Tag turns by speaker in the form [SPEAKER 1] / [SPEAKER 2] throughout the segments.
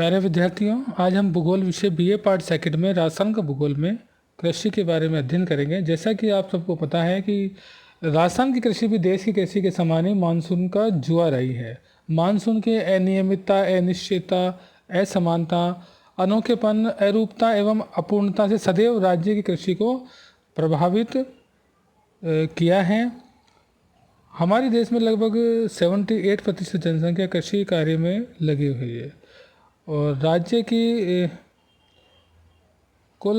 [SPEAKER 1] प्यारे विद्यार्थियों, आज हम भूगोल विषय बीए पार्ट सेकंड में राजस्थान का भूगोल में कृषि के बारे में अध्ययन करेंगे। जैसा कि आप सबको पता है कि राजस्थान की कृषि भी देश की कृषि के समान ही मानसून का जुआ रही है। मानसून की अनियमितता, अनिश्चितता, असमानता, अनोखेपन, अरूपता एवं अपूर्णता से सदैव राज्य की कृषि को प्रभावित किया है। हमारे देश में लगभग 78% जनसंख्या कृषि कार्य में लगी हुई है और राज्य की कुल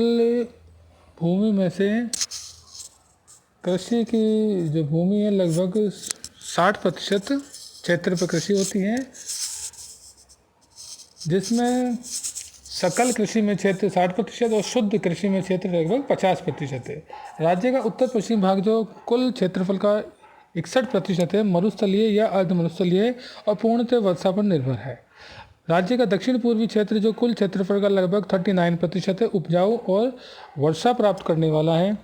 [SPEAKER 1] भूमि में से कृषि की जो भूमि है लगभग 60% क्षेत्र पर कृषि होती है, जिसमें सकल कृषि में क्षेत्र 60% और शुद्ध कृषि में क्षेत्र लगभग 50% है। राज्य का उत्तर पश्चिम भाग जो कुल क्षेत्रफल का 61% है, मरुस्थलीय या अर्ध मरुस्थलीय और पूर्णतः वर्षा पर निर्भर है। राज्य का दक्षिण पूर्वी क्षेत्र जो कुल क्षेत्रफल का लगभग 39% है, उपजाऊ और वर्षा प्राप्त करने वाला है।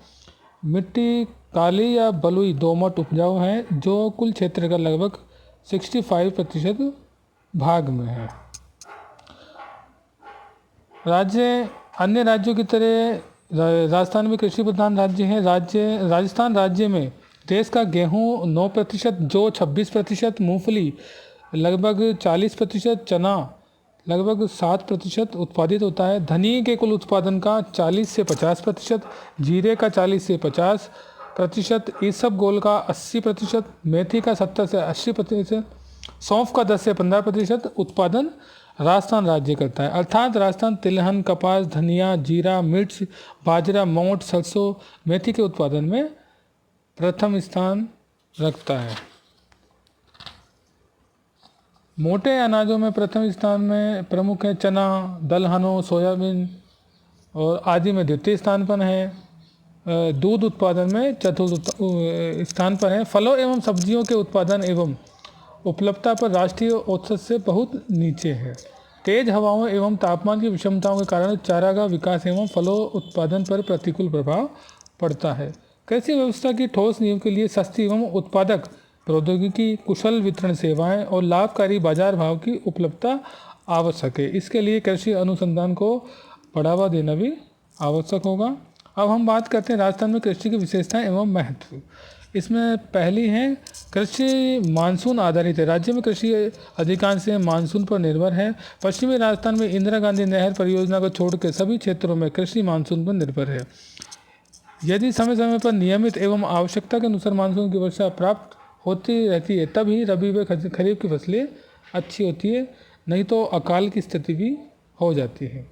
[SPEAKER 1] मिट्टी काली या बलुई दोमट उपजाऊ है जो कुल क्षेत्र का लगभग 65% भाग में है। राज्य अन्य राज्यों की तरह राजस्थान में कृषि प्रधान राज्य है। राजस्थान राज्य में देश का गेहूं 9%, जौ 26%, मूंगफली लगभग 40%, चना लगभग 7% उत्पादित होता है। धनिये के कुल उत्पादन का 40 से 50%, जीरे का 40 से 50%, इसबगोल का 80%, मेथी का 70 से 80%, सौंफ का 10 से 15% उत्पादन राजस्थान राज्य करता है। अर्थात राजस्थान तिलहन, कपास, धनिया, जीरा, मिर्च, बाजरा, मोठ, सरसों, मेथी के उत्पादन में प्रथम स्थान रखता है। मोटे अनाजों में प्रथम स्थान में प्रमुख है चना, दलहनों, सोयाबीन और आदि में द्वितीय स्थान पर है। दूध उत्पादन में चतुर्थ स्थान पर है। फलों एवं सब्जियों के उत्पादन एवं उपलब्धता पर राष्ट्रीय औसत से बहुत नीचे है। तेज हवाओं एवं तापमान की विषमताओं के कारण चारागाह विकास एवं फलों उत्पादन पर प्रतिकूल प्रभाव पड़ता है। कृषि व्यवस्था की ठोस नींव के लिए सस्ती एवं उत्पादक प्रौद्योगिकी, कुशल वितरण सेवाएं और लाभकारी बाजार भाव की उपलब्धता आवश्यक है। इसके लिए कृषि अनुसंधान को बढ़ावा देना भी आवश्यक होगा। अब हम बात करते हैं राजस्थान में कृषि की विशेषताएं एवं महत्व। इसमें पहली है कृषि मानसून आधारित है। राज्य में कृषि अधिकांश मानसून पर निर्भर है। पश्चिमी राजस्थान में इंदिरा गांधी नहर परियोजना को छोड़कर सभी क्षेत्रों में कृषि मानसून पर निर्भर है। यदि समय समय पर नियमित एवं आवश्यकता के अनुसार मानसून की वर्षा प्राप्त होती रहती है तभी रबी व खरीफ की फसलें अच्छी होती है, नहीं तो अकाल की स्थिति भी हो जाती है।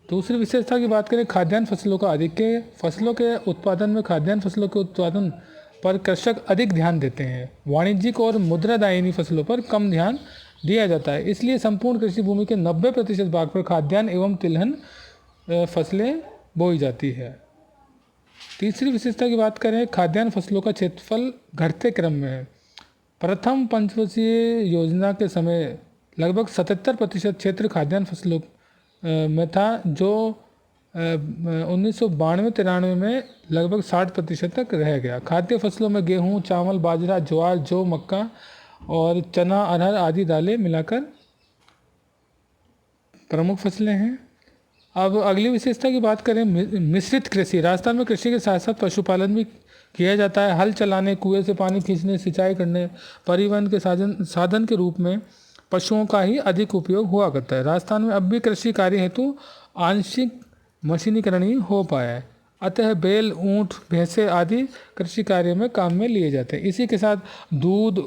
[SPEAKER 1] दूसरी विशेषता की बात करें खाद्यान्न फसलों का अधिक फसलों के उत्पादन में खाद्यान्न फसलों के उत्पादन पर कृषक अधिक ध्यान देते हैं। वाणिज्यिक और मुद्रादायिनी फसलों पर कम ध्यान दिया जाता है। इसलिए संपूर्ण कृषि भूमि के 90% भाग पर खाद्यान्न एवं तिलहन फसलें बोई जाती है। तीसरी विशेषता की बात करें खाद्यान्न फसलों का क्षेत्रफल घटते क्रम में है। प्रथम पंचवर्षीय योजना के समय लगभग 77% क्षेत्र खाद्यान्न फसलों में था, जो 1992-93 में लगभग 60% तक रह गया। खाद्य फसलों में गेहूं, चावल, बाजरा, ज्वार, जौ, मक्का और चना, अरहर आदि दालें मिलाकर प्रमुख फसलें हैं। अब अगली विशेषता की बात करें मिश्रित कृषि। राजस्थान में कृषि के साथ साथ पशुपालन भी किया जाता है। हल चलाने, कुएं से पानी खींचने, सिंचाई करने, परिवहन के साधन के रूप में पशुओं का ही अधिक उपयोग हुआ करता है। राजस्थान में अब भी कृषि कार्य हेतु आंशिक मशीनीकरण ही हो पाया है, अतः बैल, ऊँट, भैंसे आदि कृषि कार्य में काम में लिए जाते हैं। इसी के साथ दूध,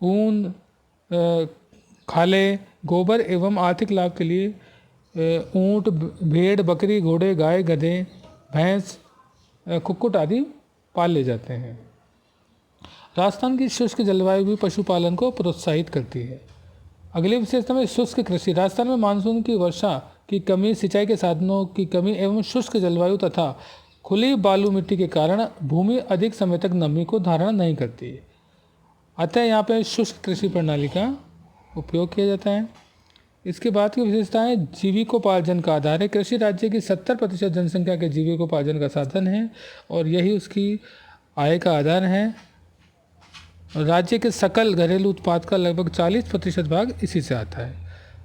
[SPEAKER 1] ऊन, खाले, गोबर एवं आर्थिक लाभ के लिए ऊँट, भेड़, बकरी, घोड़े, गाय, गधे, भैंस, कुक्कुट आदि पाले जाते हैं। राजस्थान की शुष्क जलवायु भी पशुपालन को प्रोत्साहित करती है। अगली विशेषता में शुष्क कृषि। राजस्थान में मानसून की वर्षा की कमी, सिंचाई के साधनों की कमी एवं शुष्क जलवायु तथा खुली बालू मिट्टी के कारण भूमि अधिक समय तक नमी को धारण नहीं करती है, अतः यहाँ पर शुष्क कृषि प्रणाली का उपयोग किया जाता है। इसके बाद की विशेषताएं जीविकोपार्जन का आधार है। कृषि राज्य की 70% जनसंख्या के जीविकोपार्जन का साधन है और यही उसकी आय का आधार है। राज्य के सकल घरेलू उत्पाद का लगभग 40% भाग इसी से आता है।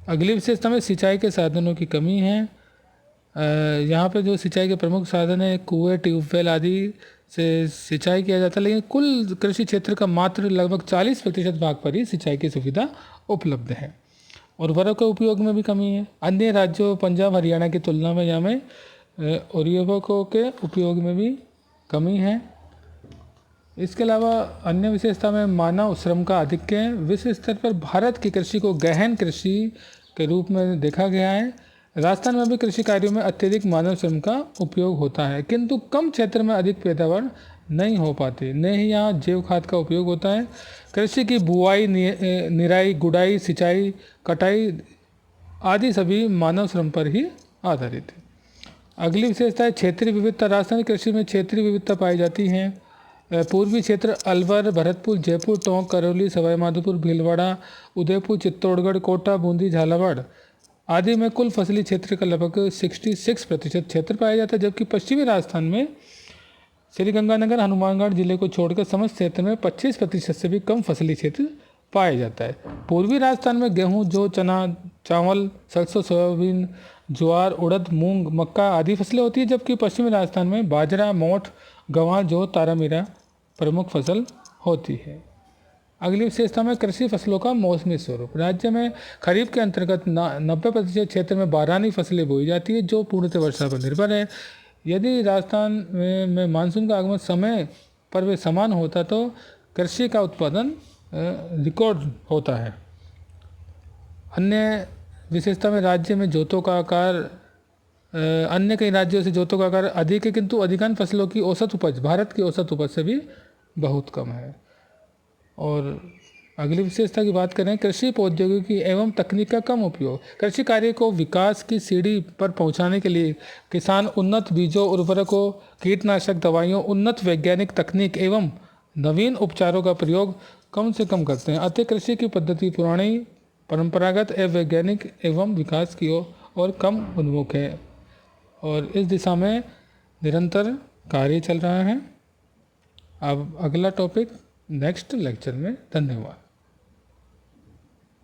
[SPEAKER 1] अगली विशेषता में सिंचाई के साधनों की कमी है। यहाँ पे जो सिंचाई के प्रमुख साधन है कुएं, ट्यूबवेल आदि से सिंचाई किया जाता है, लेकिन कुल कृषि क्षेत्र का मात्र लगभग 40% भाग पर ही सिंचाई की सुविधा उपलब्ध है। उर्वरक के उपयोग में भी कमी है। अन्य राज्यों पंजाब हरियाणा की तुलना में यहाँ में उर्वरकों के उपयोग में भी कमी है। इसके अलावा अन्य विशेषता में मानव श्रम का आधिक्य है। विश्व स्तर पर भारत की कृषि को गहन कृषि के रूप में देखा गया है। राजस्थान में भी कृषि कार्यों में अत्यधिक मानव श्रम का उपयोग होता है, किंतु कम क्षेत्र में अधिक पैदावार नहीं हो पाती। न ही यहाँ जैव खाद का उपयोग होता है। कृषि की बुआई, निराई, गुड़ाई, सिंचाई, कटाई आदि सभी मानव श्रम पर ही आधारित है। अगली विशेषता है क्षेत्रीय विविधता। राजस्थानी कृषि में क्षेत्रीय विविधता पाई जाती है। पूर्वी क्षेत्र अलवर, भरतपुर, जयपुर, टोंक, करौली, सवाई माधोपुर, भीलवाड़ा, उदयपुर, चित्तौड़गढ़, कोटा, बूंदी, झालावाड़ आदि में कुल फसली क्षेत्र का लगभग 66% क्षेत्र पाया जाता है, जबकि पश्चिमी राजस्थान में श्रीगंगानगर, हनुमानगढ़ जिले को छोड़कर समस्त क्षेत्र में 25% से भी कम फसली क्षेत्र पाया जाता है। पूर्वी राजस्थान में गेहूं, जौ, चना, चावल, सरसों, सोयाबीन, ज्वार, उड़द, मूंग, मक्का आदि फसलें होती है, जबकि पश्चिमी राजस्थान में बाजरा, मोठ, गंवार, जौ, तारामीरा प्रमुख फसल होती है। अगली विशेषता में कृषि फसलों का मौसमी स्वरूप। राज्य में खरीफ के अंतर्गत 90% क्षेत्र में बारहनी फसलें बोई जाती है, जो पूर्णतः वर्षा पर निर्भर है। यदि राजस्थान में मानसून का आगमन समय पर वे समान होता तो कृषि का उत्पादन रिकॉर्ड होता है। अन्य विशेषता में राज्य में जोतों का आकार अन्य कई राज्यों से जोतों का आकार अधिक है, किंतु अधिकांश फसलों की औसत उपज भारत की औसत उपज से भी बहुत कम है। और अगली विशेषता की बात करें, कृषि प्रौद्योगिकी एवं तकनीक का कम उपयोग। कृषि कार्य को विकास की सीढ़ी पर पहुंचाने के लिए किसान उन्नत बीजों, उर्वरकों, कीटनाशक दवाइयों, उन्नत वैज्ञानिक तकनीक एवं नवीन उपचारों का प्रयोग कम से कम करते हैं। अतः कृषि की पद्धति पुरानी, परंपरागत एवं वैज्ञानिक एवं विकास की ओर कम उन्मुख है और इस दिशा में निरंतर कार्य चल रहा है। अब अगला टॉपिक नेक्स्ट लेक्चर में। धन्यवाद।